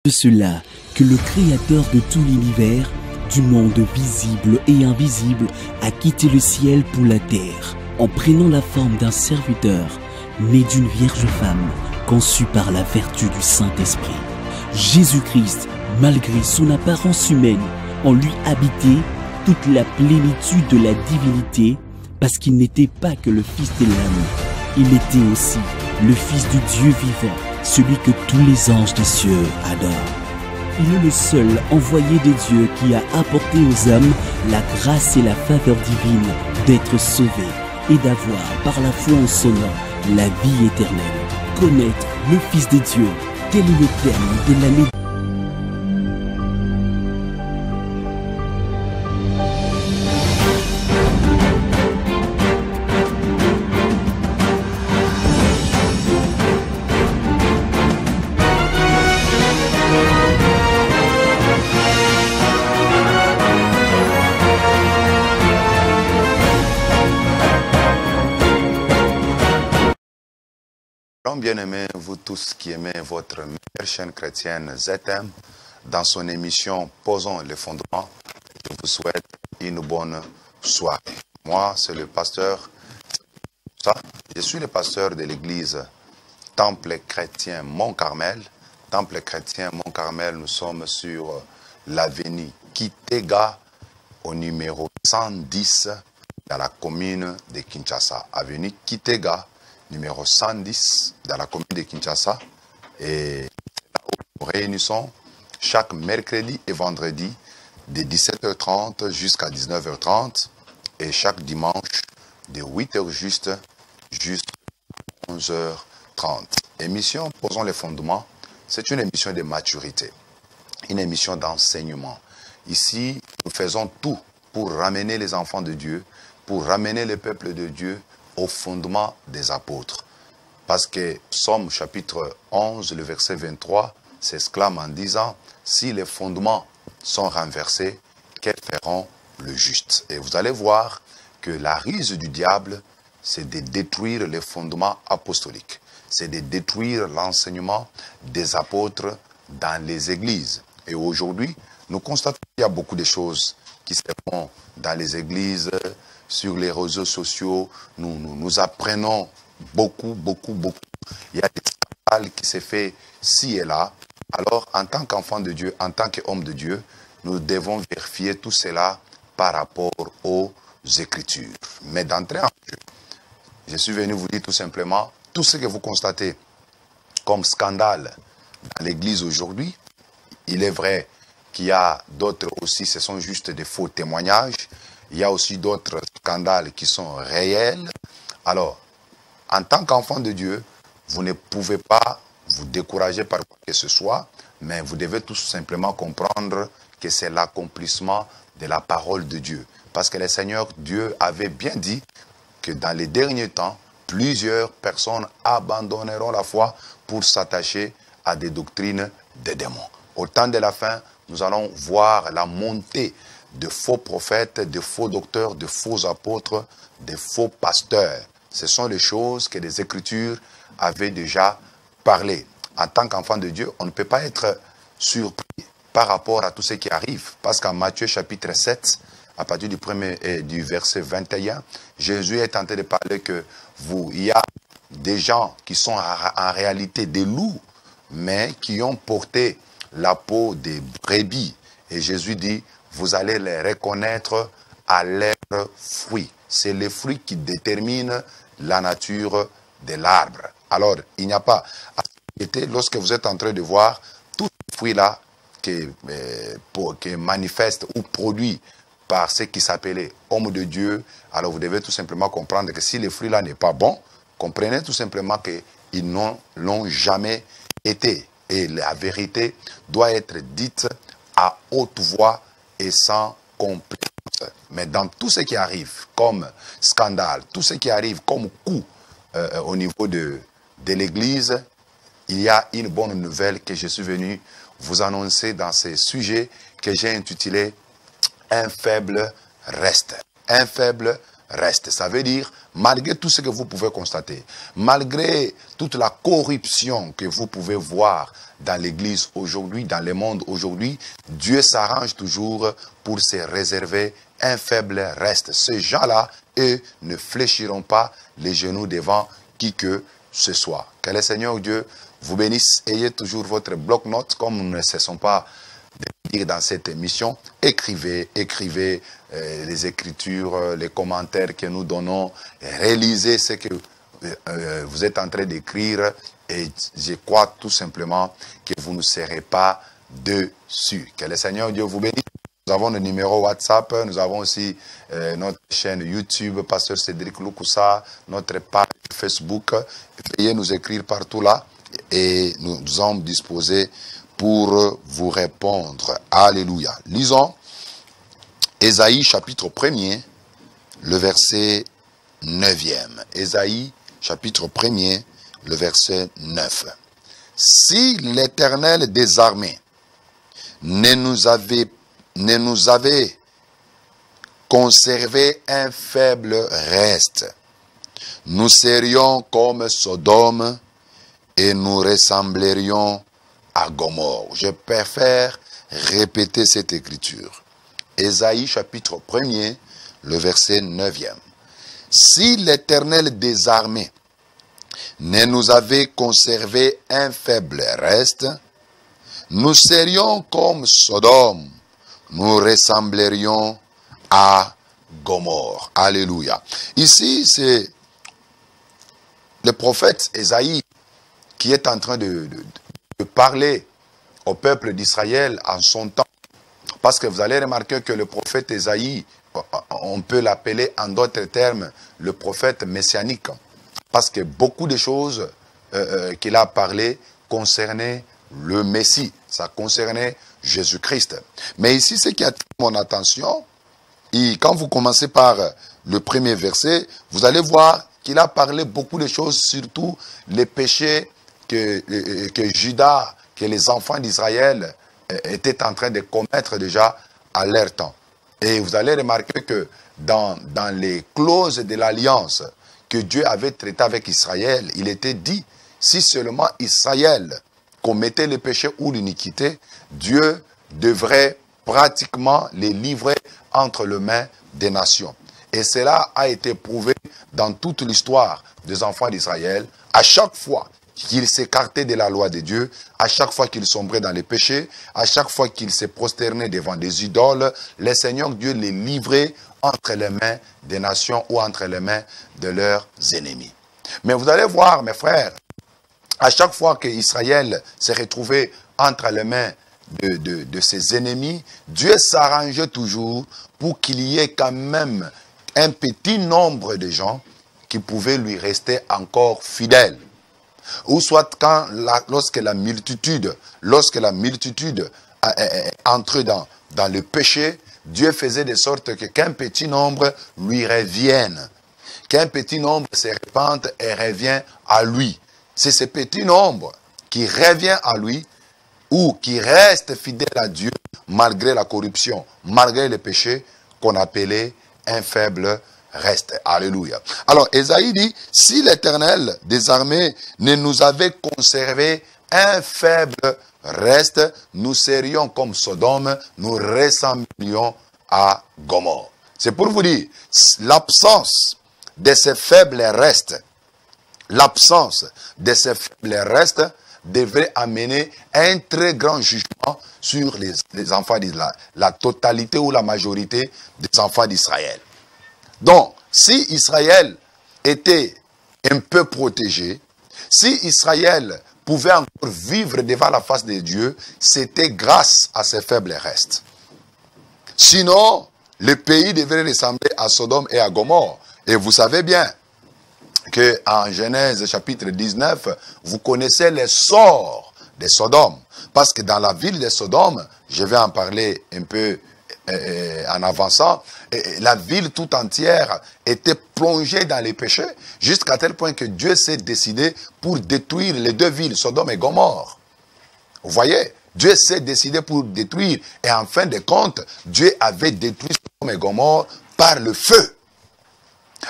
de cela que le Créateur de tout l'univers, du monde visible et invisible, a quitté le ciel pour la terre, en prenant la forme d'un serviteur, né d'une vierge femme, conçu par la vertu du Saint-Esprit. Jésus-Christ, malgré son apparence humaine, en lui habitait toute la plénitude de la divinité, parce qu'il n'était pas que le Fils de l'homme, il était aussi le Fils du Dieu vivant, celui que tous les anges des cieux adorent. Il est le seul envoyé de Dieu qui a apporté aux hommes la grâce et la faveur divine d'être sauvés et d'avoir, par la foi en son nom, la vie éternelle. Connaître le Fils de Dieu, tel est le terme de la méditation. Bien-aimés, vous tous qui aimez votre meilleure chaîne chrétienne ZM, dans son émission Posons les fondements, je vous souhaite une bonne soirée. Moi, c'est le pasteur, je suis le pasteur de l'église Temple chrétien Mont-Carmel. Temple chrétien Mont-Carmel, nous sommes sur l'avenue Kitega, au numéro 110, dans la commune de Kinshasa. Avenue Kitega, numéro 110, dans la commune de Kinshasa. Et là où nous réunissons chaque mercredi et vendredi de 17h30 jusqu'à 19h30 et chaque dimanche de 8h juste jusqu'à 11h30. Émission Posons les fondements, c'est une émission de maturité, une émission d'enseignement. Ici, nous faisons tout pour ramener les enfants de Dieu, pour ramener le peuple de Dieu au fondement des apôtres. Parce que Somme chapitre 11, le verset 23, s'exclame en disant, si les fondements sont renversés, que feront le juste? Et vous allez voir que la ruse du diable, c'est de détruire les fondements apostoliques. C'est de détruire l'enseignement des apôtres dans les églises. Et aujourd'hui, nous constatons qu'il y a beaucoup de choses qui se font dans les églises, sur les réseaux sociaux, nous apprenons beaucoup. Il y a des scandales qui se font ci et là. Alors, en tant qu'enfant de Dieu, en tant qu'homme de Dieu, nous devons vérifier tout cela par rapport aux Écritures. Mais d'entrée en jeu, je suis venu vous dire tout simplement, tout ce que vous constatez comme scandale dans l'Église aujourd'hui, il est vrai qu'il y a d'autres aussi, ce sont juste des faux témoignages. Il y a aussi d'autres scandales qui sont réels. Alors, en tant qu'enfant de Dieu, vous ne pouvez pas vous décourager par quoi que ce soit, mais vous devez tout simplement comprendre que c'est l'accomplissement de la parole de Dieu. Parce que le Seigneur Dieu avait bien dit que dans les derniers temps, plusieurs personnes abandonneront la foi pour s'attacher à des doctrines des démons. Au temps de la fin, nous allons voir la montée de faux prophètes, de faux docteurs, de faux apôtres, de faux pasteurs. Ce sont les choses que les Écritures avaient déjà parlé. En tant qu'enfant de Dieu, on ne peut pas être surpris par rapport à tout ce qui arrive. Parce qu'en Matthieu chapitre 7, à partir du verset 21, Jésus est tenté de parler que il y a des gens qui sont en réalité des loups, mais qui ont porté la peau des brebis. Et Jésus dit, vous allez les reconnaître à leurs fruits. C'est les fruits qui déterminent la nature de l'arbre. Alors, il n'y a pas à s'inquiéter lorsque vous êtes en train de voir tous ces fruits-là qui manifestent ou produits par ce qui s'appelait homme de Dieu. Alors, vous devez tout simplement comprendre que si les fruits-là n'est pas bon, comprenez tout simplement qu'ils ne l'ont jamais été. Et la vérité doit être dite à haute voix et sans complaisance. Mais dans tout ce qui arrive comme scandale, tout ce qui arrive comme coup au niveau de l'Église, il y a une bonne nouvelle que je suis venu vous annoncer dans ces sujets que j'ai intitulé « Un faible reste ». Un faible reste. Ça veut dire, malgré tout ce que vous pouvez constater, malgré toute la corruption que vous pouvez voir dans l'église aujourd'hui, dans le monde aujourd'hui, Dieu s'arrange toujours pour se réserver un faible reste. Ces gens-là, eux, ne fléchiront pas les genoux devant qui que ce soit. Que le Seigneur Dieu vous bénisse. Ayez toujours votre bloc-notes, comme nous ne cessons pas de dire dans cette émission. Écrivez les écritures, les commentaires que nous donnons. Réalisez ce que vous êtes en train d'écrire. Et je crois tout simplement que vous ne serez pas dessus. Que le Seigneur Dieu vous bénisse. Nous avons le numéro WhatsApp, nous avons aussi notre chaîne YouTube, Pasteur Cédric Loukoussa, notre page Facebook. Veuillez nous écrire partout là et nous sommes disposés pour vous répondre. Alléluia. Lisons Ésaïe chapitre 1er, le verset 9e. Ésaïe chapitre 1er, le verset 9. Si l'Éternel des armées ne nous avait conservé un faible reste, nous serions comme Sodome et nous ressemblerions à Gomorrhe. Je préfère répéter cette écriture. Ésaïe chapitre 1er, le verset 9e. Si l'Éternel des armées ne nous avait conservé un faible reste, nous serions comme Sodome, nous ressemblerions à Gomorrhe. Alléluia. Ici, c'est le prophète Ésaïe qui est en train de parler au peuple d'Israël en son temps. Parce que vous allez remarquer que le prophète Ésaïe, on peut l'appeler en d'autres termes le prophète messianique. Parce que beaucoup de choses qu'il a parlé concernaient le Messie. Ça concernait Jésus-Christ. Mais ici, ce qui attire mon attention, et quand vous commencez par le premier verset, vous allez voir qu'il a parlé beaucoup de choses, surtout les péchés que Judas, que les enfants d'Israël étaient en train de commettre déjà à leur temps. Et vous allez remarquer que dans les clauses de l'alliance que Dieu avait traitées avec Israël, il était dit, si seulement Israël commettait le péché ou l'iniquité, Dieu devrait pratiquement les livrer entre les mains des nations. Et cela a été prouvé dans toute l'histoire des enfants d'Israël. À chaque fois qu'ils s'écartaient de la loi de Dieu, à chaque fois qu'ils sombraient dans les péchés, à chaque fois qu'ils se prosternaient devant des idoles, le Seigneur Dieu les livrait entre les mains des nations ou entre les mains de leurs ennemis. Mais vous allez voir, mes frères, à chaque fois qu'Israël s'est retrouvé entre les mains de ses ennemis, Dieu s'arrangeait toujours pour qu'il y ait quand même un petit nombre de gens qui pouvaient lui rester encore fidèles. Ou soit lorsque la multitude entrait dans le péché, Dieu faisait de sorte qu'un petit nombre lui revienne. Qu'un petit nombre se répande et revient à lui. C'est ce petit nombre qui revient à lui ou qui reste fidèle à Dieu malgré la corruption, malgré le péché qu'on appelait un faible reste. Alléluia. Alors, Ésaïe dit, si l'Éternel des armées ne nous avait conservé un faible reste, nous serions comme Sodome, nous ressemblions à Gomorrhe. C'est pour vous dire, l'absence de ces faibles restes, devrait amener un très grand jugement sur les enfants d'Israël, la totalité ou la majorité des enfants d'Israël. Donc, si Israël était un peu protégé, si Israël pouvait encore vivre devant la face de Dieu, c'était grâce à ces faibles restes. Sinon, le pays devrait ressembler à Sodome et à Gomorrhe. Et vous savez bien que en Genèse chapitre 19, vous connaissez les sorts de Sodome. Parce que dans la ville de Sodome, je vais en parler un peu en avançant, la ville tout entière était plongée dans les péchés, jusqu'à tel point que Dieu s'est décidé pour détruire les deux villes, Sodome et Gomorrhe. Vous voyez, Dieu s'est décidé pour détruire, et en fin de compte, Dieu avait détruit Sodome et Gomorrhe par le feu.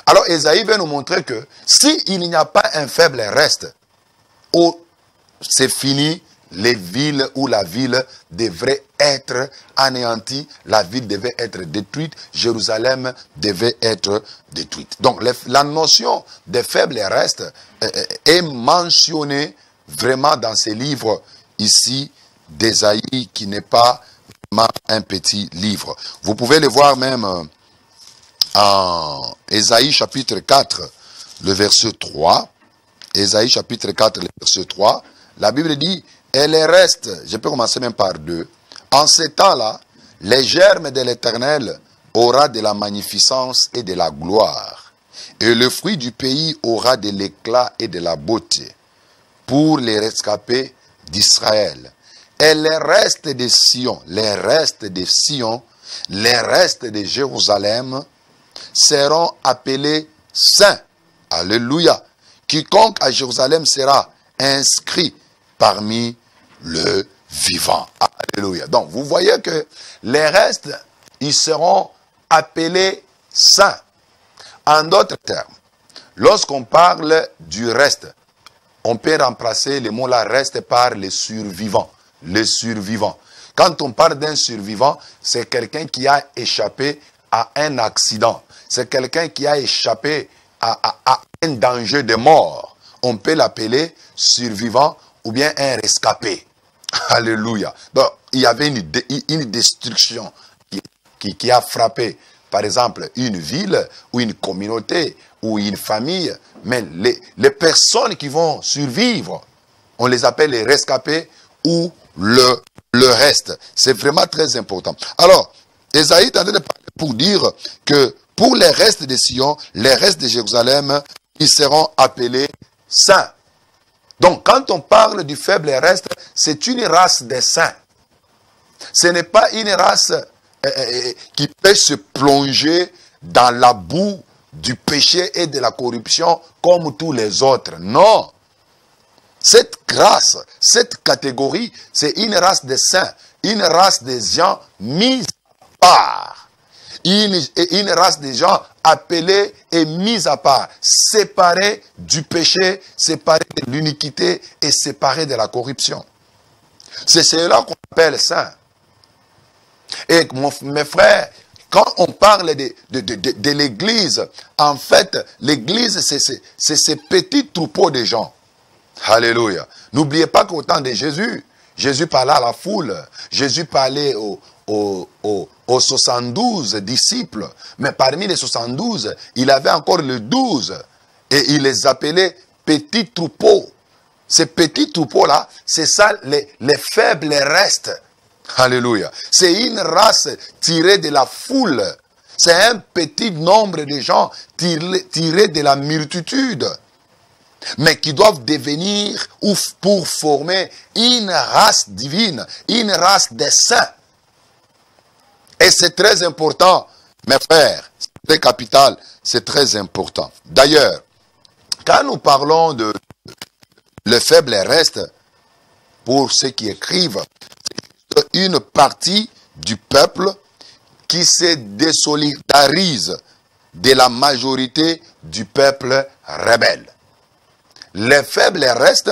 Alors Ésaïe veut nous montrer que s'il n'y a pas un faible reste, c'est fini, les villes ou la ville devrait être anéantie, la ville devait être détruite, Jérusalem devait être détruite. Donc la notion de faible reste est mentionnée vraiment dans ces livres ici d'Ésaïe, qui n'est pas vraiment un petit livre. Vous pouvez le voir même en Ésaïe chapitre 4, le verset 3. Ésaïe chapitre 4, le verset 3. La Bible dit, et les restes, je peux commencer même par 2. En ces temps-là, les germes de l'Éternel aura de la magnificence et de la gloire. Et le fruit du pays aura de l'éclat et de la beauté pour les rescapés d'Israël. Et les restes de Sion, les restes de Sion, les restes de Jérusalem seront appelés saints. Alléluia. Quiconque à Jérusalem sera inscrit parmi le vivant. Alléluia. Donc, vous voyez que les restes, ils seront appelés saints. En d'autres termes, lorsqu'on parle du reste, on peut remplacer le mot là reste par les survivants. Les survivants. Quand on parle d'un survivant, c'est quelqu'un qui a échappé à un accident. C'est quelqu'un qui a échappé à un danger de mort. On peut l'appeler survivant ou bien un rescapé. Alléluia. Donc, il y avait une destruction qui a frappé, par exemple, une ville ou une communauté ou une famille. Mais les personnes qui vont survivre, on les appelle les rescapés ou le reste. C'est vraiment très important. Alors, Ésaïe est en train de parler pour dire que pour les restes de Sion, les restes de Jérusalem, ils seront appelés saints. Donc, quand on parle du faible reste, c'est une race des saints. Ce n'est pas une race qui peut se plonger dans la boue du péché et de la corruption comme tous les autres. Non. Cette race, cette catégorie, c'est une race des saints, une race des gens mis à part. Une race des gens appelés et mis à part, séparés du péché, séparés de l'iniquité et séparés de la corruption. C'est cela qu'on appelle saint. Et mes frères, quand on parle de l'église, en fait, l'église, c'est ces petits troupeaux de gens. Alléluia. N'oubliez pas qu'au temps de Jésus, Jésus parlait à la foule. Jésus parlait aux 72 disciples. Mais parmi les 72, il avait encore les 12. Et il les appelait petits troupeaux. Ces petits troupeaux-là, c'est ça les faibles restes. Alléluia. C'est une race tirée de la foule. C'est un petit nombre de gens tirés de la multitude, mais qui doivent devenir ou pour former une race divine, une race des saints. Et c'est très important, mes frères, c'est très capital, c'est très important. D'ailleurs, quand nous parlons de le faible reste, pour ceux qui écrivent, c'est une partie du peuple qui se désolidarise de la majorité du peuple rebelle. Les faibles restes,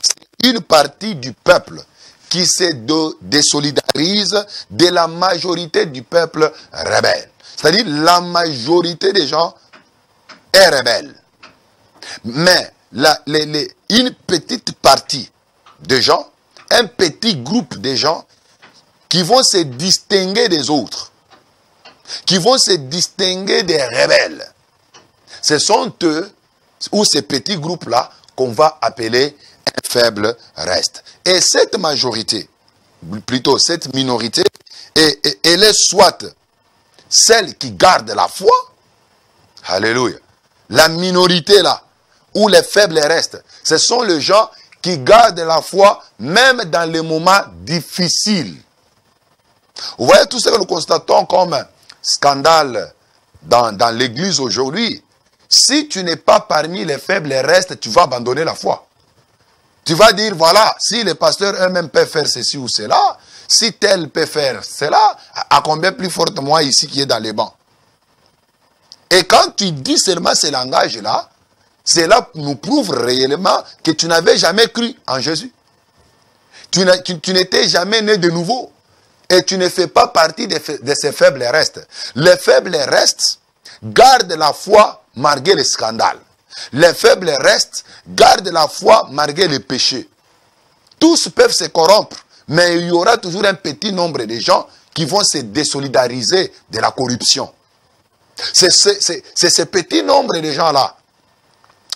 c'est une partie du peuple qui se désolidarise de la majorité du peuple rebelle. C'est-à-dire la majorité des gens est rebelle. Mais une petite partie de gens, un petit groupe de gens qui vont se distinguer des autres, qui vont se distinguer des rebelles. Ce sont eux, ou ces petits groupes-là, qu'on va appeler un faible reste. Et cette majorité, plutôt cette minorité, elle est soit celle qui garde la foi, alléluia, la minorité là, ou les faibles restes, ce sont les gens qui gardent la foi même dans les moments difficiles. Vous voyez tout ce que nous constatons comme scandale dans l'église aujourd'hui. Si tu n'es pas parmi les faibles restes, tu vas abandonner la foi. Tu vas dire, voilà, si les pasteurs eux-mêmes peuvent faire ceci ou cela, si tel peut faire cela, à combien plus forte moi ici qui est dans les bancs. Et quand tu dis seulement ce langage-là, cela nous prouve réellement que tu n'avais jamais cru en Jésus. Tu n'étais jamais né de nouveau. Et tu ne fais pas partie de ces faibles restes. Les faibles restes gardent la foi malgré les scandales. Les faibles restes gardent la foi malgré les péchés. Tous peuvent se corrompre, mais il y aura toujours un petit nombre de gens qui vont se désolidariser de la corruption. C'est ce petit nombre de gens-là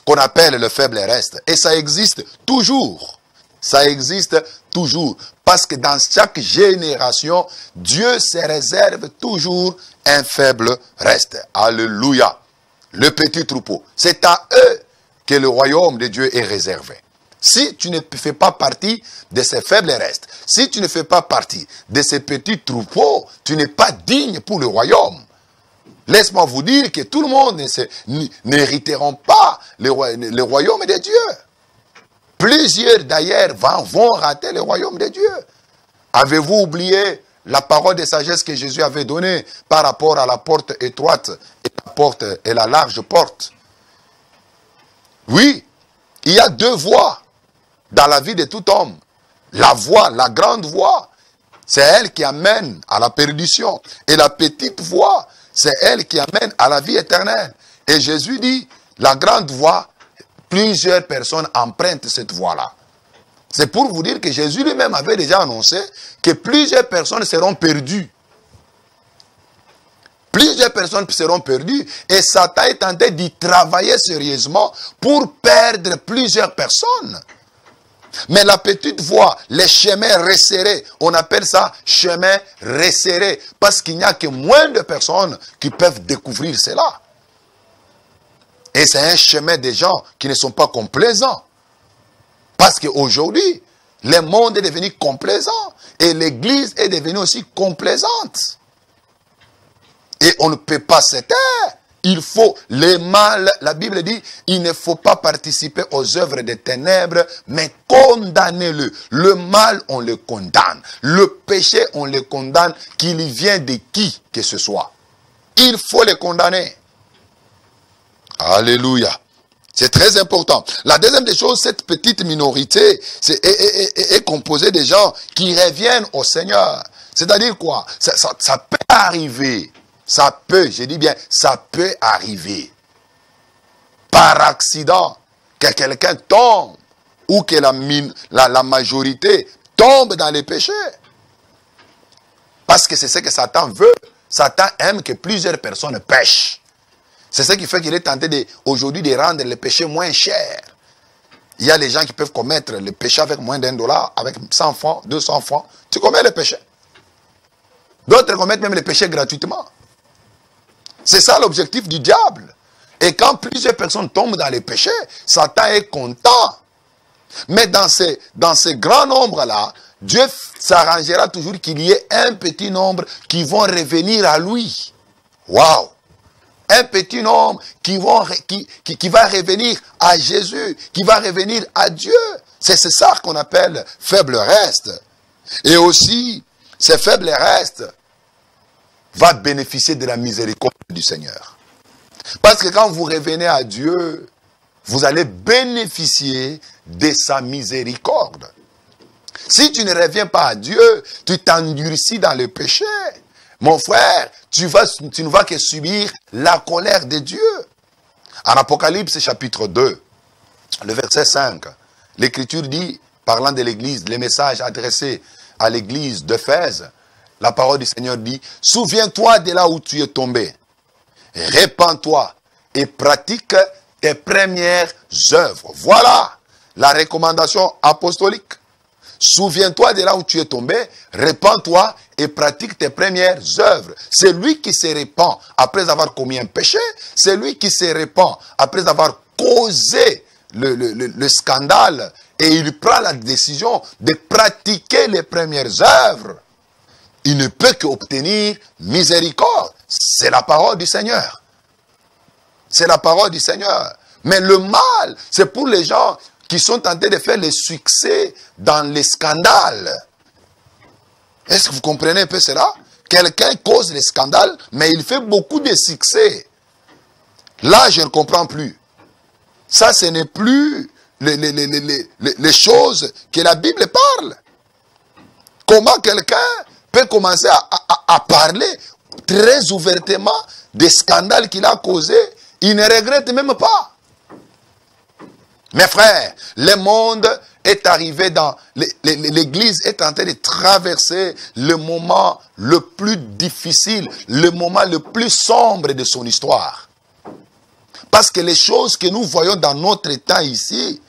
qu'on appelle le faible reste. Et ça existe toujours. Ça existe toujours. Parce que dans chaque génération, Dieu se réserve toujours un faible reste. Alléluia. Le petit troupeau. C'est à eux que le royaume de Dieu est réservé. Si tu ne fais pas partie de ces faibles restes, si tu ne fais pas partie de ces petits troupeaux, tu n'es pas digne pour le royaume. Laisse-moi vous dire que tout le monde n'hériteront pas le royaume de Dieu. Plusieurs d'ailleurs vont rater le royaume de Dieu. Avez-vous oublié la parole de sagesse que Jésus avait donnée par rapport à la porte étroite et la large porte? Oui, il y a deux voies dans la vie de tout homme. La voie, la grande voie, c'est elle qui amène à la perdition. Et la petite voie, c'est elle qui amène à la vie éternelle. Et Jésus dit, la grande voie, plusieurs personnes empruntent cette voie-là. C'est pour vous dire que Jésus lui-même avait déjà annoncé que plusieurs personnes seront perdues. Plusieurs personnes seront perdues et Satan est en train d'y travailler sérieusement pour perdre plusieurs personnes. Mais la petite voie, les chemins resserrés, on appelle ça chemin resserré parce qu'il n'y a que moins de personnes qui peuvent découvrir cela. Et c'est un chemin des gens qui ne sont pas complaisants. Parce qu'aujourd'hui, le monde est devenu complaisant et l'église est devenue aussi complaisante. Et on ne peut pas se taire. Il faut, le mal, la Bible dit, il ne faut pas participer aux œuvres des ténèbres, mais condamnez-le. Le mal, on le condamne. Le péché, on le condamne, qu'il vient de qui que ce soit. Il faut le condamner. Alléluia. C'est très important. La deuxième des choses, cette petite minorité est composée de gens qui reviennent au Seigneur. C'est-à-dire quoi? Ça peut arriver. Ça peut, je dis bien, ça peut arriver. Par accident, que quelqu'un tombe ou que la majorité tombe dans les péchés. Parce que c'est ce que Satan veut. Satan aime que plusieurs personnes pêchent. C'est ce qui fait qu'il est tenté aujourd'hui de rendre le péché moins cher. Il y a des gens qui peuvent commettre le péché avec moins $1, avec 100 francs, 200 francs. Tu commets le péché. D'autres commettent même le péché gratuitement. C'est ça l'objectif du diable. Et quand plusieurs personnes tombent dans les péchés, Satan est content. Mais dans ces grands nombres-là, Dieu s'arrangera toujours qu'il y ait un petit nombre qui vont revenir à lui. Waouh! Un petit nombre qui va revenir à Jésus, qui va revenir à Dieu. C'est ça qu'on appelle faible reste. Et aussi, ces faibles restes va bénéficier de la miséricorde du Seigneur. Parce que quand vous revenez à Dieu, vous allez bénéficier de sa miséricorde. Si tu ne reviens pas à Dieu, tu t'endurcis dans le péché. Mon frère, tu ne vas que subir la colère de Dieu. En Apocalypse chapitre 2, le verset 5, l'Écriture dit, parlant de l'Église, les messages adressés à l'Église d'Éphèse, la parole du Seigneur dit, souviens-toi de là où tu es tombé. Répands-toi et pratique tes premières œuvres. Voilà la recommandation apostolique. Souviens-toi de là où tu es tombé, répands-toi et pratique tes premières œuvres. Celui qui se répand après avoir commis un péché, celui qui se répand après avoir causé le scandale et il prend la décision de pratiquer les premières œuvres, il ne peut qu'obtenir miséricorde. C'est la parole du Seigneur. C'est la parole du Seigneur. Mais le mal, c'est pour les gens qui sont tentés de faire le succès dans les scandales. Est-ce que vous comprenez un peu cela? Quelqu'un cause les scandales, mais il fait beaucoup de succès. Là, je ne comprends plus. Ça, ce n'est plus les choses que la Bible parle. Comment quelqu'un peut commencer à parler très ouvertement des scandales qu'il a causés, il ne regrette même pas. Mes frères, le monde est arrivé dans... L'Église est en train de traverser le moment le plus difficile, le moment le plus sombre de son histoire. Parce que les choses que nous voyons dans notre temps ici,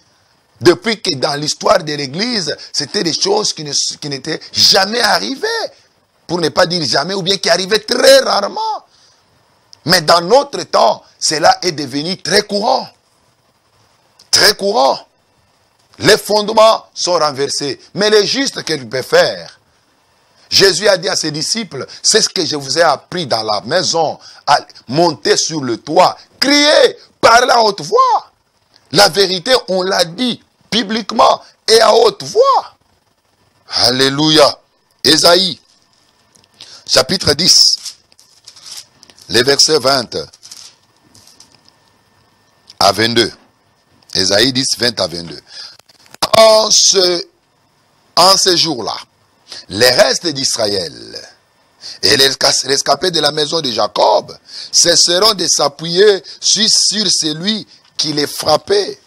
depuis que dans l'histoire de l'Église, c'était des choses qui n'étaient jamais arrivées. Pour ne pas dire jamais, ou bien qui arrivaient très rarement. Mais dans notre temps, cela est devenu très courant. Très courant. Les fondements sont renversés. Mais le juste que tu peux faire, Jésus a dit à ses disciples, c'est ce que je vous ai appris dans la maison, à monter sur le toit, crier, parler à haute voix. La vérité, on l'a dit publiquement et à haute voix. Alléluia. Ésaïe, chapitre 10, les versets 20 à 22. Ésaïe 10, 20 à 22. En ce jour-là, les restes d'Israël et les rescapés de la maison de Jacob cesseront de s'appuyer sur celui qui les frappait.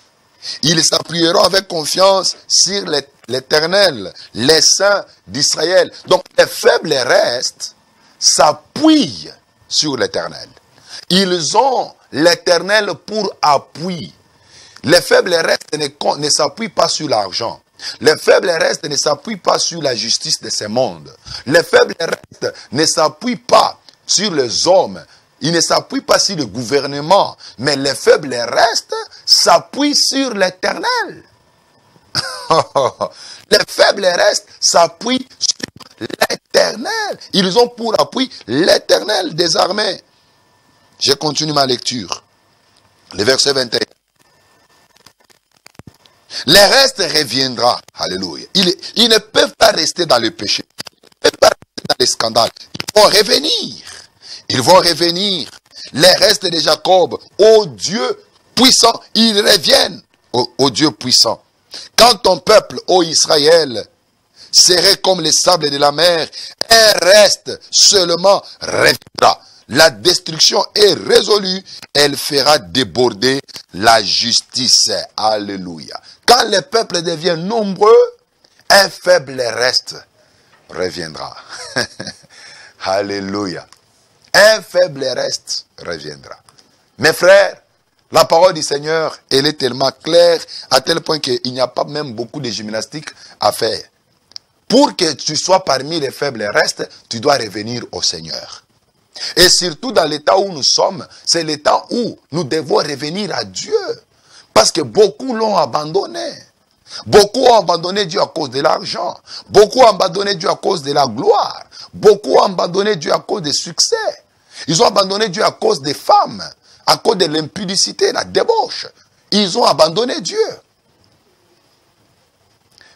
Ils s'appuieront avec confiance sur l'Éternel, les saints d'Israël. Donc les faibles restes s'appuient sur l'Éternel. Ils ont l'Éternel pour appui. Les faibles restes ne s'appuient pas sur l'argent. Les faibles restes ne s'appuient pas sur la justice de ce monde. Les faibles restes ne s'appuient pas sur les hommes. Ils ne s'appuient pas sur le gouvernement. Mais les faibles restes s'appuient sur l'Éternel. Les faibles restes s'appuient sur l'Éternel. Ils ont pour appui l'Éternel des armées. Je continue ma lecture. Le verset 21. Les restes reviendra. Alléluia. Ils ne peuvent pas rester dans le péché. Ils ne peuvent pas rester dans les scandales. Ils vont revenir. Ils vont revenir. Les restes de Jacob, ô Dieu puissant, ils reviennent. Ô Dieu puissant. Quand ton peuple, ô Israël, serait comme les sables de la mer, un reste seulement reviendra. La destruction est résolue, elle fera déborder la justice. Alléluia. Quand les peuples deviennent nombreux, un faible reste reviendra. Alléluia. Un faible reste reviendra. Mes frères, la parole du Seigneur, elle est tellement claire, à tel point qu'il n'y a pas même beaucoup de gymnastique à faire. Pour que tu sois parmi les faibles restes, tu dois revenir au Seigneur. Et surtout dans l'état où nous sommes, c'est l'état où nous devons revenir à Dieu. Parce que beaucoup l'ont abandonné. Beaucoup ont abandonné Dieu à cause de l'argent. Beaucoup ont abandonné Dieu à cause de la gloire. Beaucoup ont abandonné Dieu à cause des succès. Ils ont abandonné Dieu à cause des femmes, à cause de l'impudicité, la débauche. Ils ont abandonné Dieu.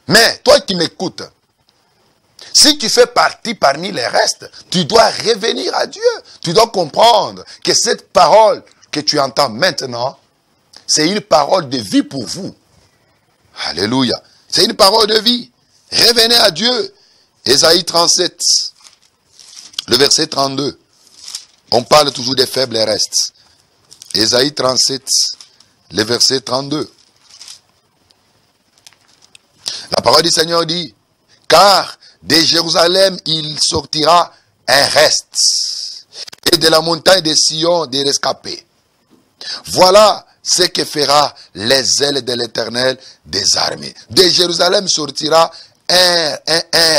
Mais toi qui m'écoutes, si tu fais partie parmi les restes, tu dois revenir à Dieu. Tu dois comprendre que cette parole que tu entends maintenant, c'est une parole de vie pour vous. Alléluia. C'est une parole de vie. Revenez à Dieu. Ésaïe 37, le verset 32. On parle toujours des faibles restes. Ésaïe 37, le verset 32. La parole du Seigneur dit, car de Jérusalem il sortira un reste, et de la montagne de Sion des rescapés. Voilà ce que fera les ailes de l'Éternel des armées. De Jérusalem sortira un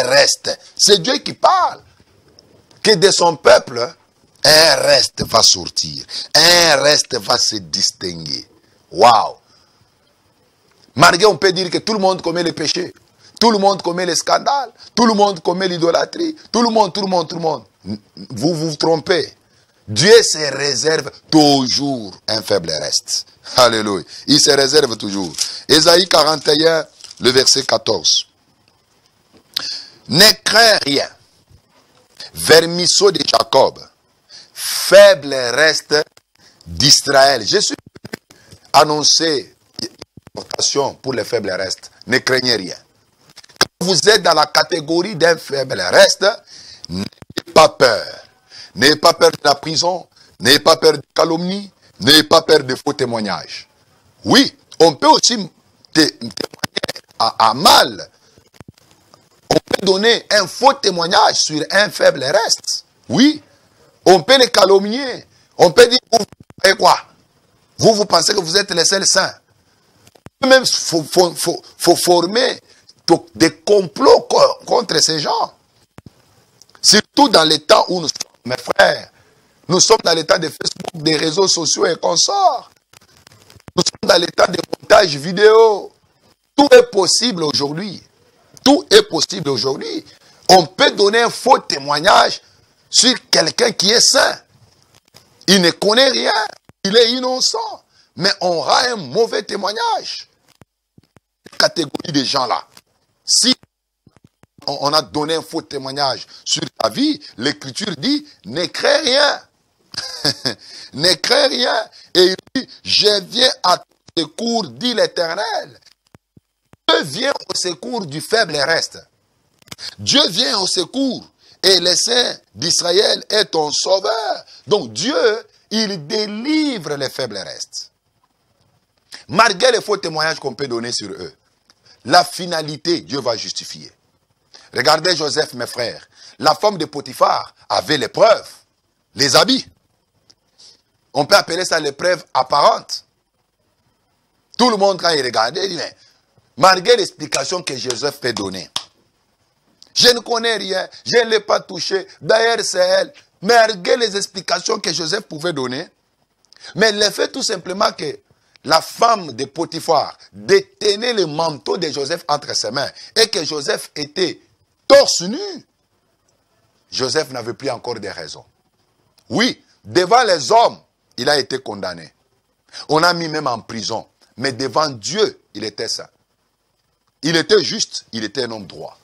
reste. C'est Dieu qui parle. Que de son peuple, un reste va sortir. Un reste va se distinguer. Waouh! Malgré on peut dire que tout le monde commet les péchés. Tout le monde commet les scandales. Tout le monde commet l'idolâtrie. Tout le monde. Vous vous trompez. Dieu se réserve toujours un faible reste. Alléluia. Il se réserve toujours. Ésaïe 41, le verset 14. Ne crains rien. Vermisseau de Jacob. Faible reste d'Israël. Je suis annoncé exhortation pour les faibles restes. Ne craignez rien. Quand vous êtes dans la catégorie d'un faible reste, n'ayez pas peur. N'ayez pas peur de la prison, n'ayez pas peur de calomnie, n'ayez pas peur de faux témoignages. Oui, on peut aussi témoigner à mal. On peut donner un faux témoignage sur un faible reste. Oui, on peut les calomnier. On peut dire, vous savez quoi? Vous pensez que vous êtes les seuls saints. Même faut former des complots contre ces gens. Surtout dans les temps où nous sommes, mes frères. Nous sommes dans l'état de Facebook, des réseaux sociaux et consorts. Nous sommes dans l'état de montage vidéo. Tout est possible aujourd'hui. Tout est possible aujourd'hui. On peut donner un faux témoignage sur quelqu'un qui est saint. Il ne connaît rien. Il est innocent. Mais on aura un mauvais témoignage. Cette catégorie de gens-là. Si on a donné un faux témoignage sur ta vie, l'Écriture dit, ne crains rien. Ne crains rien. Et il dit, je viens à ton secours, dit l'Éternel. Dieu vient au secours du faible reste. Dieu vient au secours. Et le Saint d'Israël est ton sauveur. Donc Dieu, il délivre les faibles restes. Malgré les faux témoignages qu'on peut donner sur eux, la finalité, Dieu va justifier. Regardez Joseph, mes frères. La femme de Potiphar avait les preuves, les habits. On peut appeler ça les preuves apparentes. Tout le monde, quand il regardait, il dit, mais malgré l'explication que Joseph peut donner, je ne connais rien, je ne l'ai pas touché, d'ailleurs c'est elle. Malgré les explications que Joseph pouvait donner, mais le fait tout simplement que la femme de Potiphar détenait le manteau de Joseph entre ses mains et que Joseph était torse nu, Joseph n'avait plus encore de raison. Oui, devant les hommes, il a été condamné. On a mis même en prison. Mais devant Dieu, il était saint. Il était juste, il était un homme droit.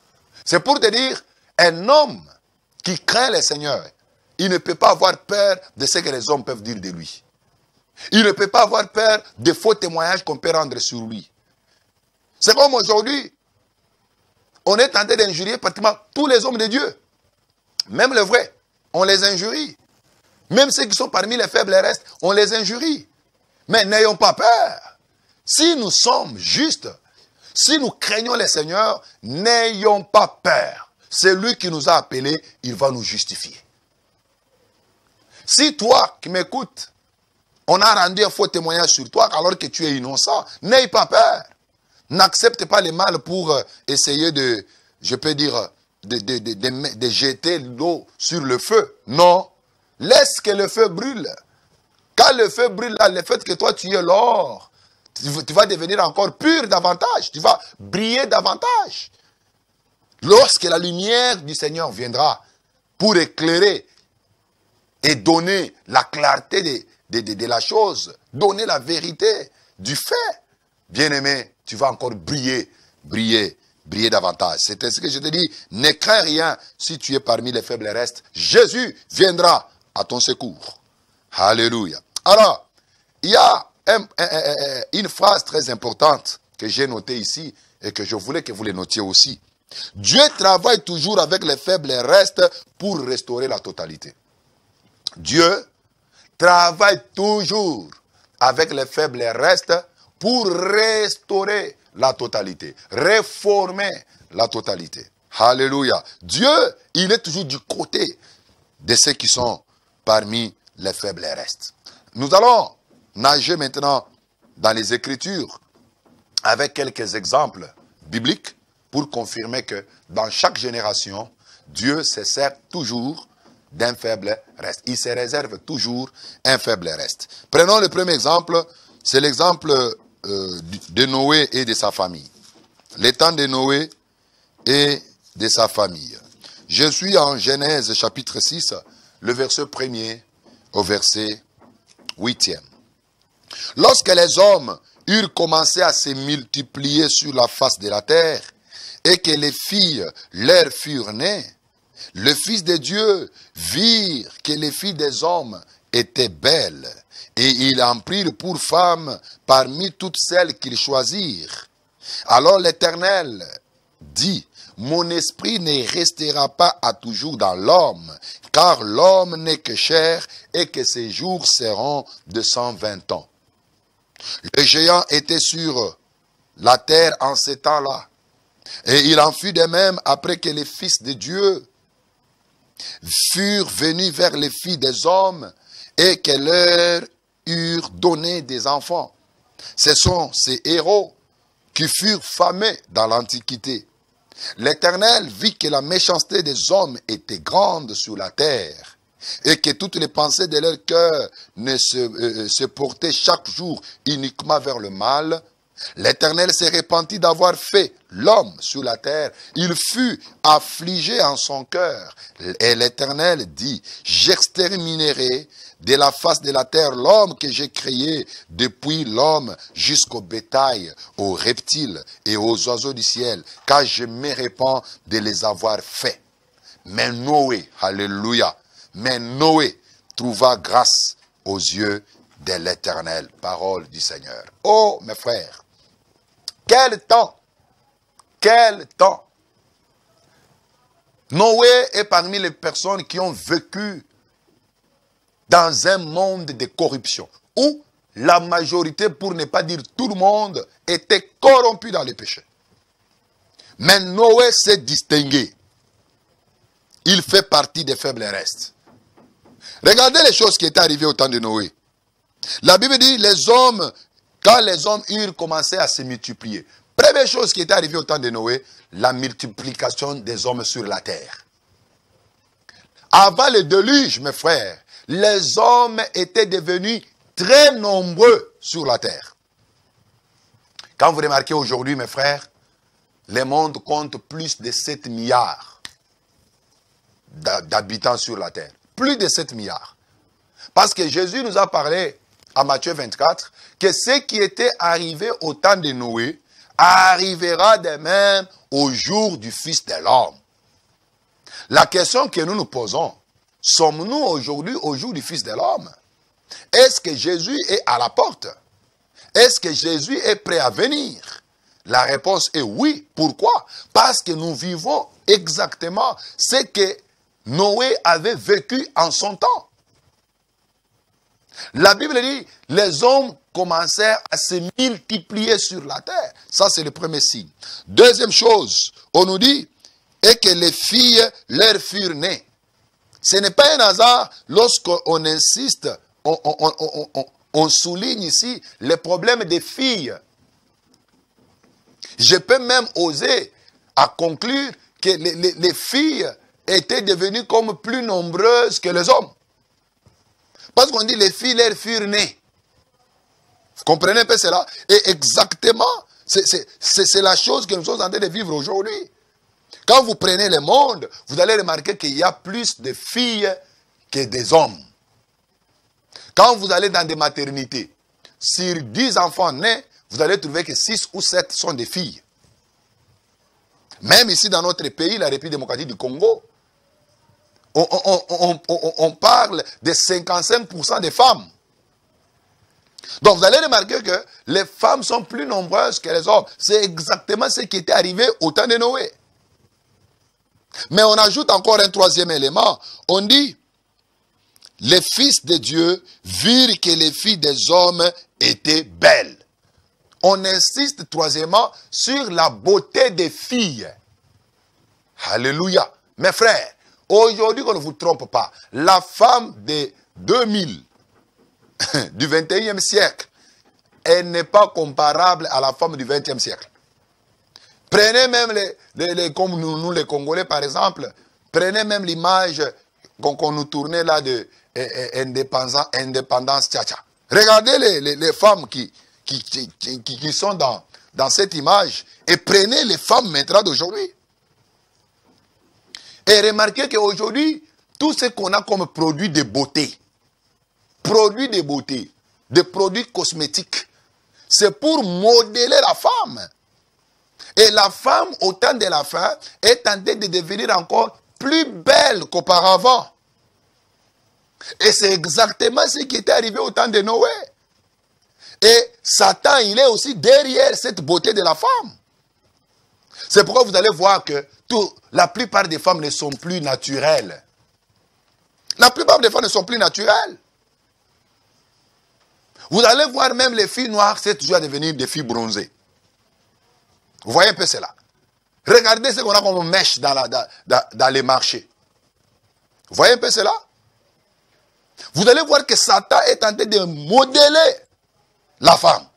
C'est pour te dire, un homme qui craint le Seigneur, il ne peut pas avoir peur de ce que les hommes peuvent dire de lui. Il ne peut pas avoir peur des faux témoignages qu'on peut rendre sur lui. C'est comme aujourd'hui, on est tenté d'injurier pratiquement tous les hommes de Dieu. Même les vrais, on les injurie. Même ceux qui sont parmi les faibles restes, on les injurie. Mais n'ayons pas peur. Si nous sommes justes, si nous craignons le Seigneur, n'ayons pas peur. C'est lui qui nous a appelés, il va nous justifier. Si toi qui m'écoutes, on a rendu un faux témoignage sur toi alors que tu es innocent, n'aie pas peur. N'accepte pas le mal pour essayer de, je peux dire, de jeter l'eau sur le feu. Non. Laisse que le feu brûle. Quand le feu brûle, là, le fait que toi tu es l'or, tu vas devenir encore pur davantage. Tu vas briller davantage. Lorsque la lumière du Seigneur viendra pour éclairer et donner la clarté de la chose, donner la vérité du fait, bien-aimé, tu vas encore briller davantage. C'est ce que je te dis. Ne crains rien si tu es parmi les faibles restes. Jésus viendra à ton secours. Alléluia. Alors, il y a une phrase très importante que j'ai notée ici et que je voulais que vous les notiez aussi. Dieu travaille toujours avec les faibles restes pour restaurer la totalité. Dieu travaille toujours avec les faibles restes pour restaurer la totalité, réformer la totalité. Alléluia. Dieu, il est toujours du côté de ceux qui sont parmi les faibles restes. Nous allons nager maintenant dans les Écritures avec quelques exemples bibliques pour confirmer que dans chaque génération, Dieu se sert toujours d'un faible reste. Il se réserve toujours un faible reste. Prenons le premier exemple, c'est l'exemple de Noé et de sa famille. Les temps de Noé et de sa famille. Je suis en Genèse chapitre 6, le verset 1er au verset 8e. Lorsque les hommes eurent commencé à se multiplier sur la face de la terre et que les filles leur furent nées, le Fils de Dieu virent que les filles des hommes était belle, et ils en prirent pour femme parmi toutes celles qu'ils choisirent. Alors l'Éternel dit, mon esprit ne restera pas à toujours dans l'homme, car l'homme n'est que chair et que ses jours seront de 120 ans. Le géant était sur la terre en ces temps-là, et il en fut de même après que les fils de Dieu furent venus vers les filles des hommes et que leur eurent donné des enfants. Ce sont ces héros qui furent famés dans l'Antiquité. L'Éternel vit que la méchanceté des hommes était grande sur la terre et que toutes les pensées de leur cœur se portaient chaque jour uniquement vers le mal. L'Éternel s'est repenti d'avoir fait l'homme sur la terre. Il fut affligé en son cœur. Et l'Éternel dit, j'exterminerai de la face de la terre l'homme que j'ai créé, depuis l'homme jusqu'au bétail, aux reptiles et aux oiseaux du ciel, car je me répands de les avoir faits. Mais Noé, alléluia, mais Noé trouva grâce aux yeux de l'Éternel. Parole du Seigneur. Oh, mes frères, quel temps! Quel temps! Noé est parmi les personnes qui ont vécu dans un monde de corruption, où la majorité, pour ne pas dire tout le monde, était corrompu dans les péchés. Mais Noé s'est distingué. Il fait partie des faibles restes. Regardez les choses qui étaient arrivées au temps de Noé. La Bible dit, les hommes, quand les hommes eurent commencé à se multiplier, première chose qui était arrivée au temps de Noé, la multiplication des hommes sur la terre. Avant le déluge, mes frères, les hommes étaient devenus très nombreux sur la terre. Quand vous remarquez aujourd'hui, mes frères, le monde compte plus de 7 milliards d'habitants sur la terre. Plus de 7 milliards. Parce que Jésus nous a parlé à Matthieu 24 que ce qui était arrivé au temps de Noé arrivera de même au jour du Fils de l'homme. La question que nous nous posons, sommes-nous aujourd'hui au jour du Fils de l'homme? Est-ce que Jésus est à la porte? Est-ce que Jésus est prêt à venir? La réponse est oui. Pourquoi? Parce que nous vivons exactement ce que Noé avait vécu en son temps. La Bible dit, les hommes commencèrent à se multiplier sur la terre. Ça, c'est le premier signe. Deuxième chose, on nous dit, et que les filles leur furent nées. Ce n'est pas un hasard lorsqu'on insiste, on souligne ici les problèmes des filles. Je peux même oser à conclure que les filles étaient devenues comme plus nombreuses que les hommes. Parce qu'on dit les filles leur furent nées. Vous comprenez un peu cela? Et exactement, c'est la chose que nous sommes en train de vivre aujourd'hui. Quand vous prenez le monde, vous allez remarquer qu'il y a plus de filles que des hommes. Quand vous allez dans des maternités, sur 10 enfants nés, vous allez trouver que 6 ou 7 sont des filles. Même ici dans notre pays, la République démocratique du Congo, on parle de 55% des femmes. Donc vous allez remarquer que les femmes sont plus nombreuses que les hommes. C'est exactement ce qui était arrivé au temps de Noé. Mais on ajoute encore un troisième élément. On dit, les fils de Dieu virent que les filles des hommes étaient belles. On insiste troisièmement sur la beauté des filles. Alléluia. Mes frères, aujourd'hui qu'on ne vous trompe pas, la femme de 2000, du 21e siècle, elle n'est pas comparable à la femme du 20e siècle. Prenez même comme nous les Congolais par exemple, prenez même l'image qu'on nous tournait là de indépendance tcha-tcha. Regardez les femmes qui sont dans cette image et prenez les femmes maintenant d'aujourd'hui. Et remarquez qu'aujourd'hui, tout ce qu'on a comme produit de beauté, des produits cosmétiques, c'est pour modeler la femme. Et la femme, au temps de la fin, est en train de devenir encore plus belle qu'auparavant. Et c'est exactement ce qui était arrivé au temps de Noé. Et Satan, il est aussi derrière cette beauté de la femme. C'est pourquoi vous allez voir que la plupart des femmes ne sont plus naturelles. La plupart des femmes ne sont plus naturelles. Vous allez voir même les filles noires, c'est toujours à devenir des filles bronzées. Vous voyez un peu cela. Regardez ce qu'on a comme mèche dans les marchés. Vous voyez un peu cela. Vous allez voir que Satan est en train de modeler la femme.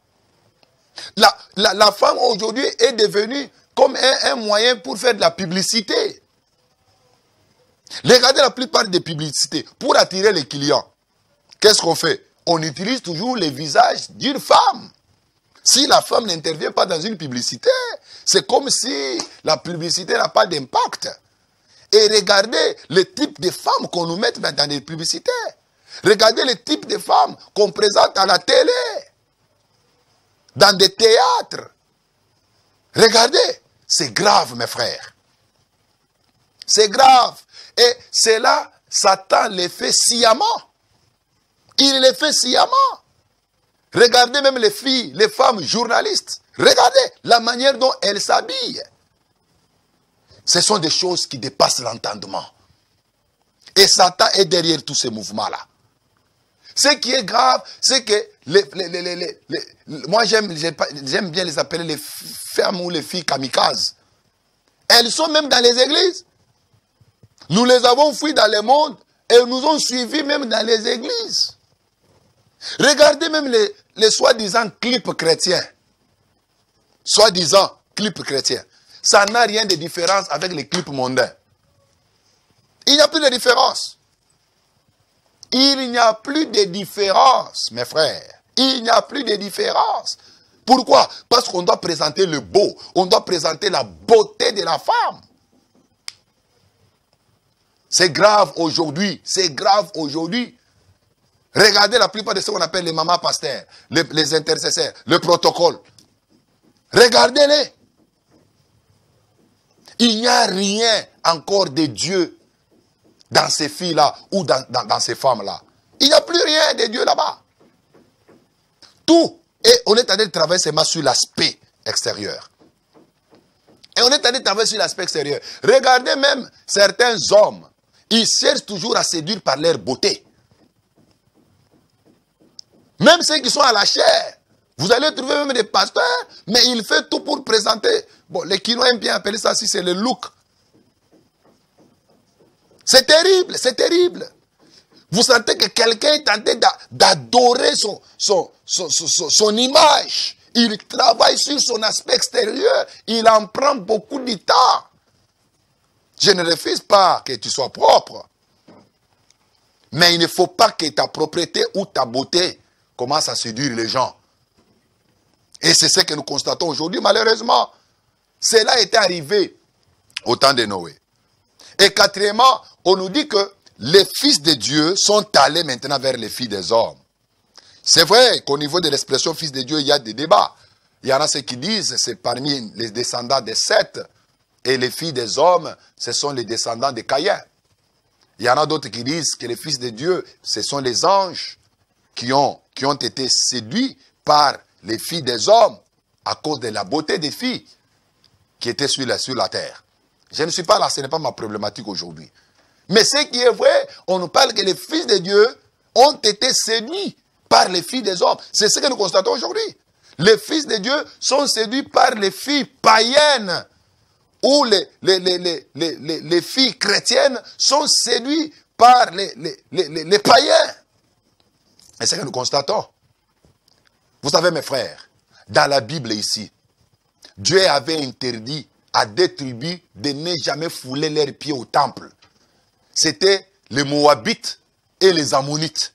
La femme aujourd'hui est devenue comme un moyen pour faire de la publicité. Regardez la plupart des publicités pour attirer les clients. Qu'est-ce qu'on fait? On utilise toujours le visage d'une femme. Si la femme n'intervient pas dans une publicité, c'est comme si la publicité n'a pas d'impact. Et regardez le type de femmes qu'on nous met dans les publicités. Regardez le type de femmes qu'on présente à la télé, dans des théâtres. Regardez, c'est grave, mes frères. C'est grave. Et c'est là, Satan les fait sciemment. Il les fait sciemment. Regardez même les filles, les femmes journalistes. Regardez la manière dont elles s'habillent. Ce sont des choses qui dépassent l'entendement. Et Satan est derrière tous ces mouvements-là. Ce qui est grave, c'est que moi j'aime bien les appeler les femmes ou les filles kamikazes. Elles sont même dans les églises. Nous les avons fui dans le monde et nous ont suivis même dans les églises. Regardez même les soi-disant clips chrétiens. Soi-disant clips chrétiens. Ça n'a rien de différence avec les clips mondains. Il n'y a plus de différence. Il n'y a plus de différence, mes frères. Il n'y a plus de différence. Pourquoi? Parce qu'on doit présenter le beau. On doit présenter la beauté de la femme. C'est grave aujourd'hui. C'est grave aujourd'hui. Regardez la plupart de ce qu'on appelle les mamans pasteurs, les intercesseurs, le protocole. Regardez-les. Il n'y a rien encore de Dieu dans ces filles-là ou dans ces femmes-là. Il n'y a plus rien de Dieu là-bas. Tout. Et on est en train de travailler seulement sur l'aspect extérieur. Et on est en train de travailler sur l'aspect extérieur. Regardez même certains hommes. Ils cherchent toujours à séduire par leur beauté. Même ceux qui sont à la chair. Vous allez trouver même des pasteurs, mais ils font tout pour présenter. Bon, les Kinois aiment bien appeler ça si c'est le look. C'est terrible, c'est terrible. Vous sentez que quelqu'un est en train d'adorer son image. Il travaille sur son aspect extérieur. Il en prend beaucoup de temps. Je ne refuse pas que tu sois propre. Mais il ne faut pas que ta propreté ou ta beauté commence à séduire les gens. Et c'est ce que nous constatons aujourd'hui, malheureusement. Cela était arrivé au temps de Noé. Et quatrièmement, on nous dit que les fils de Dieu sont allés maintenant vers les filles des hommes. C'est vrai qu'au niveau de l'expression fils de Dieu, il y a des débats. Il y en a ceux qui disent c'est parmi les descendants de Seth. Et les filles des hommes, ce sont les descendants de Caïn. Il y en a d'autres qui disent que les fils de Dieu, ce sont les anges qui ont été séduits par les filles des hommes à cause de la beauté des filles qui étaient sur la terre. Je ne suis pas là, ce n'est pas ma problématique aujourd'hui. Mais ce qui est vrai, on nous parle que les fils de Dieu ont été séduits par les filles des hommes. C'est ce que nous constatons aujourd'hui. Les fils de Dieu sont séduits par les filles païennes. Ou les filles chrétiennes sont séduites par les païens. Et c'est ce que nous constatons. Vous savez, mes frères, dans la Bible ici, Dieu avait interdit à des tribus de ne jamais fouler leurs pieds au temple. C'était les Moabites et les Ammonites.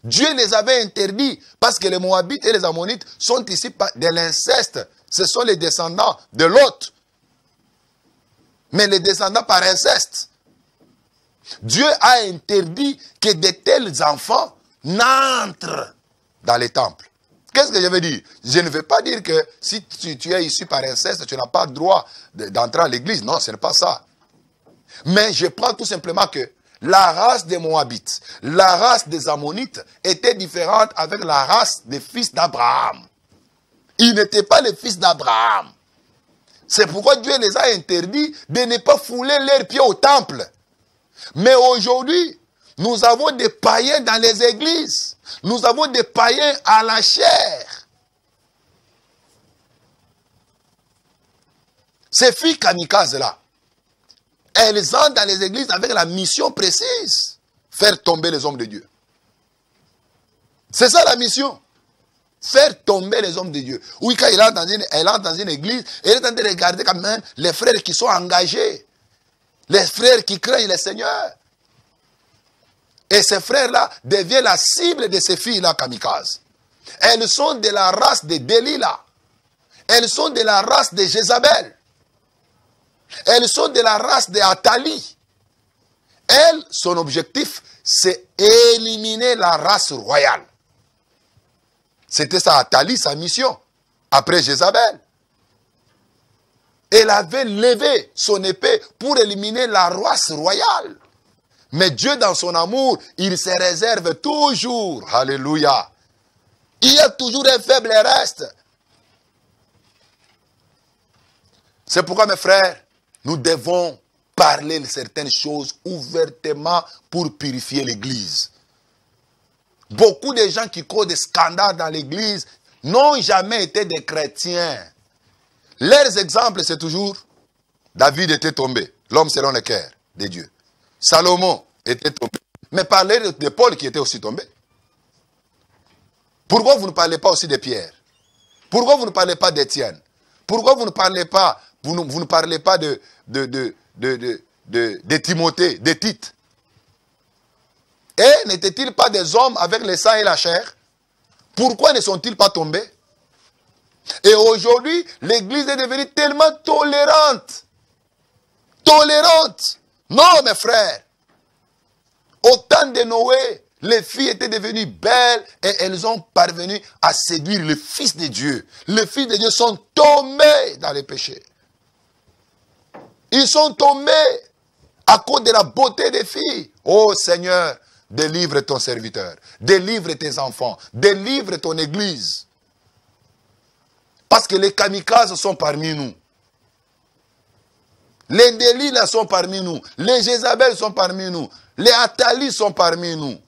Dieu les avait interdits parce que les Moabites et les Ammonites sont ici de l'inceste. Ce sont les descendants de Lot. Mais les descendants par inceste. Dieu a interdit que de tels enfants n'entrent dans les temples. Qu'est-ce que je veux dire? Je ne veux pas dire que si tu es issu par inceste, tu n'as pas le droit d'entrer à l'église. Non, ce n'est pas ça. Mais je prends tout simplement que la race des Moabites, la race des Ammonites était différente avec la race des fils d'Abraham. Ils n'étaient pas les fils d'Abraham. C'est pourquoi Dieu les a interdits de ne pas fouler leurs pieds au temple. Mais aujourd'hui, nous avons des païens dans les églises. Nous avons des païens à la chair. Ces filles kamikazes-là, elles entrent dans les églises avec la mission précise. Faire tomber les hommes de Dieu. C'est ça la mission. Faire tomber les hommes de Dieu. Oui, quand elle entre dans une église, elle est en train de regarder quand même les frères qui sont engagés. Les frères qui craignent le Seigneur. Et ces frères-là deviennent la cible de ces filles-là kamikazes. Elles sont de la race de Delilah. Elles sont de la race de Jézabel. Elles sont de la race de Athalie. Elle, son objectif, c'est éliminer la race royale. C'était ça, Athalie, sa mission, après Jézabel. Elle avait levé son épée pour éliminer la race royale. Mais Dieu, dans son amour, il se réserve toujours. Alléluia. Il y a toujours un faible reste. C'est pourquoi, mes frères, nous devons parler de certaines choses ouvertement pour purifier l'Église. Beaucoup de gens qui causent des scandales dans l'Église n'ont jamais été des chrétiens. Leurs exemples, c'est toujours David était tombé, l'homme selon le cœur de Dieu. Salomon était tombé. Mais parlez de Paul qui était aussi tombé. Pourquoi vous ne parlez pas aussi de Pierre? Pourquoi vous ne parlez pas d'Étienne? Pourquoi vous ne parlez pas, vous ne parlez pas de Timothée, de Tite? Et n'étaient-ils pas des hommes avec le sang et la chair? Pourquoi ne sont-ils pas tombés? Et aujourd'hui, l'Église est devenue tellement tolérante. Tolérante. Non, mes frères. Au temps de Noé, les filles étaient devenues belles et elles ont parvenu à séduire le Fils de Dieu. Les fils de Dieu sont tombés dans les péchés. Ils sont tombés à cause de la beauté des filles. Oh Seigneur, délivre ton serviteur, délivre tes enfants, délivre ton église. Parce que les kamikazes sont parmi nous. Les Delilah sont parmi nous. Les Jézabel sont parmi nous. Les Athalie sont parmi nous.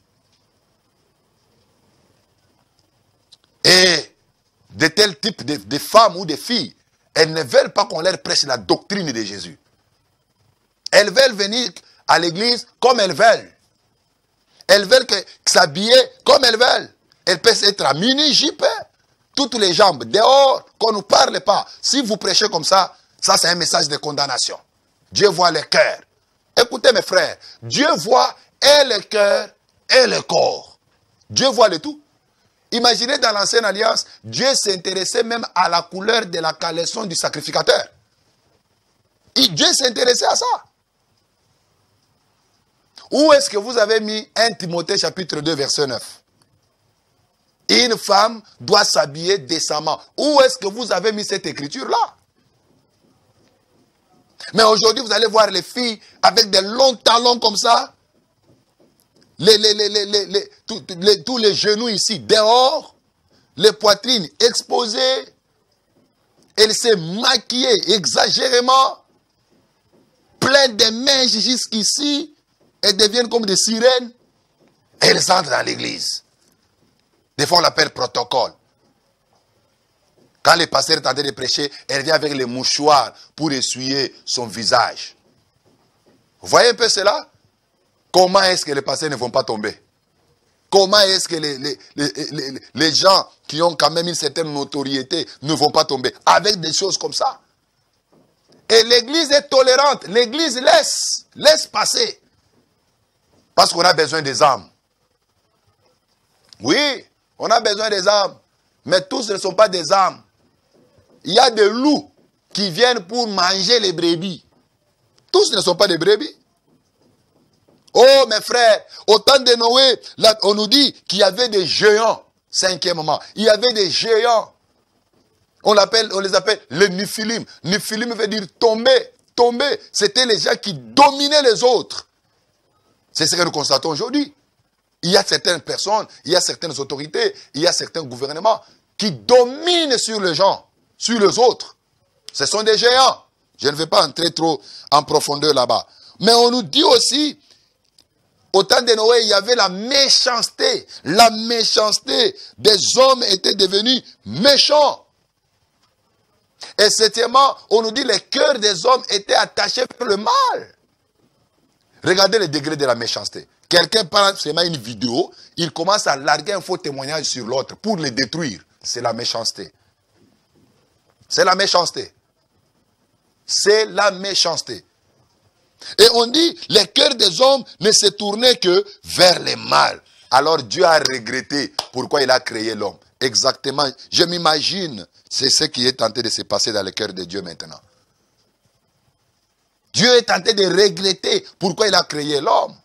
Et de tels types de femmes ou de filles, elles ne veulent pas qu'on leur prêche la doctrine de Jésus. Elles veulent venir à l'église comme elles veulent. Elles veulent s'habiller comme elles veulent. Elles peuvent être à mini-jupe, toutes les jambes dehors, qu'on ne parle pas. Si vous prêchez comme ça, ça c'est un message de condamnation. Dieu voit le cœur. Écoutez mes frères, Dieu voit et le cœur et le corps. Dieu voit le tout. Imaginez dans l'ancienne alliance, Dieu s'intéressait même à la couleur de la caleçon du sacrificateur. Et Dieu s'intéressait à ça. Où est-ce que vous avez mis 1 Timothée chapitre 2 verset 9? Une femme doit s'habiller décemment. Où est-ce que vous avez mis cette écriture-là? Mais aujourd'hui, vous allez voir les filles avec des longs talons comme ça. Tous les genoux ici dehors. Les poitrines exposées. Elles se maquillent exagérément. Plein de mèches jusqu'ici. Elles deviennent comme des sirènes. Elles entrent dans l'église. Des fois, on l'appelle protocole. Quand le pasteur est en train de prêcher, elle vient avec les mouchoirs pour essuyer son visage. Vous voyez un peu cela? Comment est-ce que les pasteurs ne vont pas tomber? Comment est-ce que les gens qui ont quand même une certaine notoriété ne vont pas tomber? Avec des choses comme ça. Et l'église est tolérante. L'église laisse passer. Parce qu'on a besoin des âmes. Oui, on a besoin des âmes. Mais tous ne sont pas des âmes. Il y a des loups qui viennent pour manger les brebis. Tous ne sont pas des brebis. Oh mes frères, au temps de Noé, là, on nous dit qu'il y avait des géants. Cinquièmement, il y avait des géants. On les appelle les Néphilim. Néphilim veut dire tomber. Tomber, c'était les gens qui dominaient les autres. C'est ce que nous constatons aujourd'hui. Il y a certaines personnes, il y a certaines autorités, il y a certains gouvernements qui dominent sur les gens, sur les autres. Ce sont des géants. Je ne vais pas entrer trop en profondeur là-bas. Mais on nous dit aussi, au temps de Noé, il y avait la méchanceté. La méchanceté des hommes était devenue méchants. Et septièmement, on nous dit que les cœurs des hommes étaient attachés par le mal. Regardez le degré de la méchanceté. Quelqu'un prend seulement une vidéo, il commence à larguer un faux témoignage sur l'autre pour le détruire. C'est la méchanceté. C'est la méchanceté. C'est la méchanceté. Et on dit, les cœurs des hommes ne se tournaient que vers le mal. Alors Dieu a regretté pourquoi il a créé l'homme. Exactement, je m'imagine, c'est ce qui est tenté de se passer dans le cœur de Dieu maintenant. Dieu est tenté de regretter pourquoi il a créé l'homme.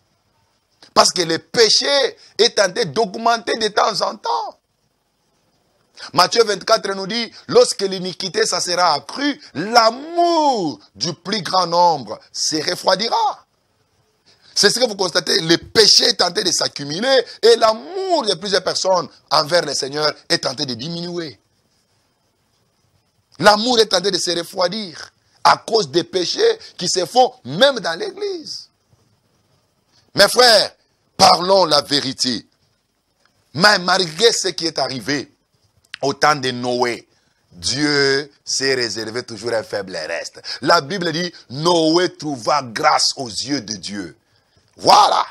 Parce que le péché est tenté d'augmenter de temps en temps. Matthieu 24 nous dit, lorsque l'iniquité ça sera accrue, l'amour du plus grand nombre se refroidira. C'est ce que vous constatez, le péché est tenté de s'accumuler et l'amour de plusieurs personnes envers le Seigneur est tenté de diminuer. L'amour est tenté de se refroidir à cause des péchés qui se font même dans l'église. Mes frères, parlons la vérité. Mais malgré ce qui est arrivé au temps de Noé, Dieu s'est réservé toujours un faible reste. La Bible dit, Noé trouva grâce aux yeux de Dieu. Voilà,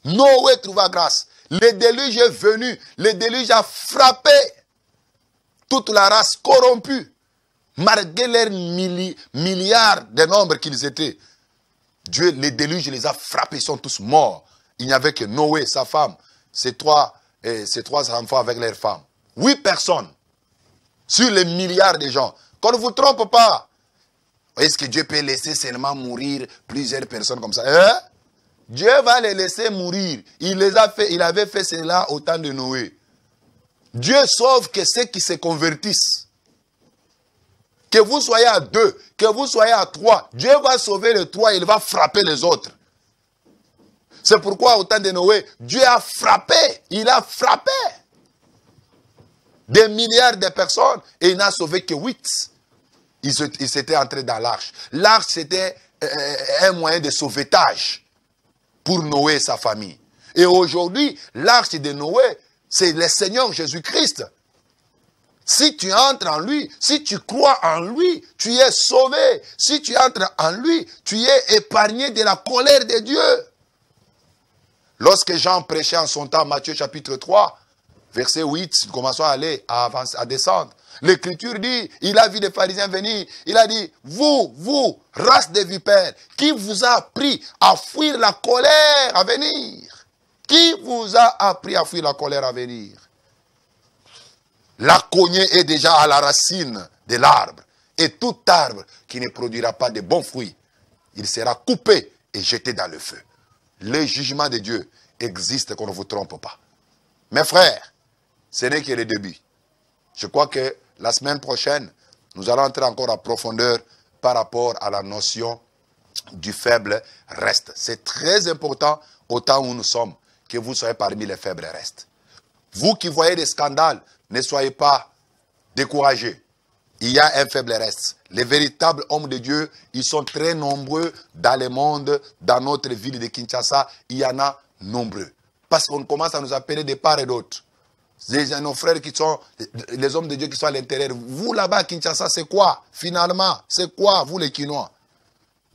Noé trouva grâce. Le déluge est venu, le déluge a frappé toute la race corrompue. Malgré leurs milliards de nombres qu'ils étaient, Dieu, les déluges les a frappés, ils sont tous morts. Il n'y avait que Noé, sa femme, ses trois enfants avec leurs femmes. 8 personnes sur les milliards de gens. Qu'on ne vous trompe pas. Est-ce que Dieu peut laisser seulement mourir plusieurs personnes comme ça? Dieu va les laisser mourir. Il avait fait cela au temps de Noé. Dieu sauve que ceux qui se convertissent. Que vous soyez à 2, que vous soyez à 3, Dieu va sauver les 3 et il va frapper les autres. C'est pourquoi au temps de Noé, Dieu a frappé, il a frappé des milliards de personnes et il n'a sauvé que 8. Ils s'étaient entrés dans l'arche. L'arche, c'était un moyen de sauvetage pour Noé et sa famille. Et aujourd'hui, l'arche de Noé, c'est le Seigneur Jésus-Christ. Si tu entres en lui, si tu crois en lui, tu es sauvé. Si tu entres en lui, tu es épargné de la colère de Dieu. Lorsque Jean prêchait en son temps, Matthieu chapitre 3, verset 8, nous commençons à aller, à descendre. L'Écriture dit, il a vu des pharisiens venir, il a dit, vous, race de vipères, qui vous a appris à fuir la colère à venir? Qui vous a appris à fuir la colère à venir? La cognée est déjà à la racine de l'arbre. Et tout arbre qui ne produira pas de bons fruits, il sera coupé et jeté dans le feu. Le jugement de Dieu existe, qu'on ne vous trompe pas. Mes frères, ce n'est que le début. Je crois que la semaine prochaine, nous allons entrer encore en profondeur par rapport à la notion du faible reste. C'est très important au temps où nous sommes que vous soyez parmi les faibles restes. Vous qui voyez des scandales, ne soyez pas découragés. Il y a un faible reste. Les véritables hommes de Dieu, ils sont très nombreux dans le monde, dans notre ville de Kinshasa. Il y en a nombreux. Parce qu'on commence à nous appeler de part et d'autre. Nos frères qui sont, les hommes de Dieu qui sont à l'intérieur. Vous là-bas à Kinshasa, c'est quoi? Finalement, c'est quoi, vous les Kinois?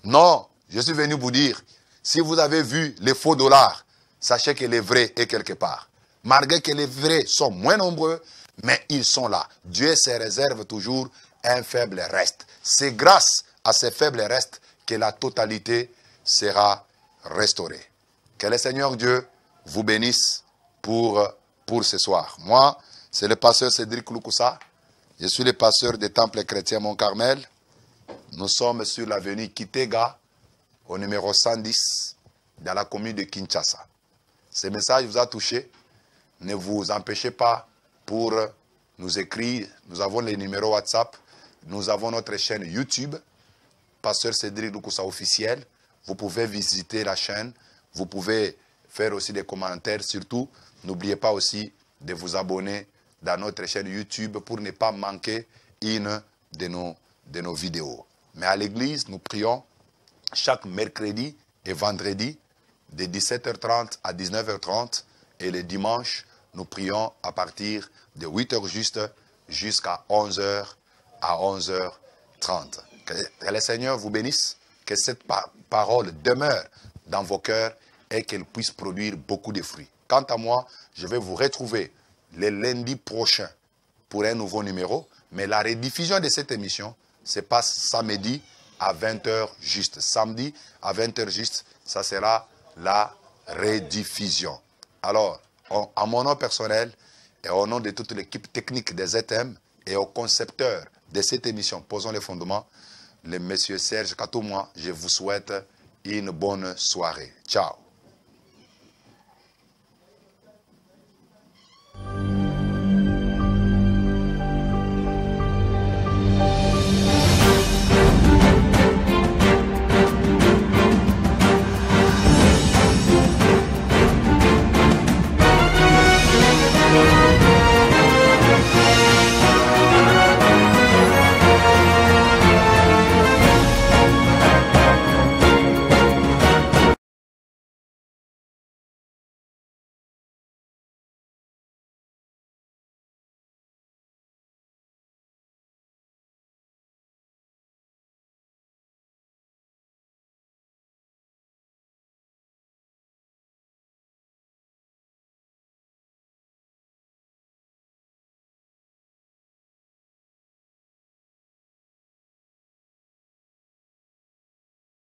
Non, je suis venu vous dire, si vous avez vu les faux dollars, sachez que les vrais est quelque part. Malgré que les vrais sont moins nombreux, mais ils sont là. Dieu se réserve toujours un faible reste. C'est grâce à ces faibles restes que la totalité sera restaurée. Que le Seigneur Dieu vous bénisse pour ce soir. Moi, c'est le pasteur Cédric Lukusa. Je suis le pasteur des temples chrétiens Mont-Carmel. Nous sommes sur l'avenue Kitega, au numéro 110, dans la commune de Kinshasa. Ce message vous a touché. Ne vous empêchez pas pour nous écrire. Nous avons les numéros WhatsApp. Nous avons notre chaîne YouTube, Pasteur Cédric Lukusa officiel. Vous pouvez visiter la chaîne. Vous pouvez faire aussi des commentaires. Surtout, n'oubliez pas aussi de vous abonner dans notre chaîne YouTube pour ne pas manquer une de nos vidéos. Mais à l'église, nous prions chaque mercredi et vendredi de 17h30 à 19h30 et le dimanche, nous prions à partir de 8h juste jusqu'à 11h à 11h30. Que le Seigneur vous bénisse, que cette parole demeure dans vos cœurs et qu'elle puisse produire beaucoup de fruits. Quant à moi, je vais vous retrouver le lundi prochain pour un nouveau numéro, mais la rediffusion de cette émission se passe samedi à 20h juste. Samedi à 20h juste, ça sera la rediffusion. Alors, à mon nom personnel et au nom de toute l'équipe technique des ZM et au concepteur de cette émission, Posons les fondements, le monsieur Serge Katouma, je vous souhaite une bonne soirée. Ciao.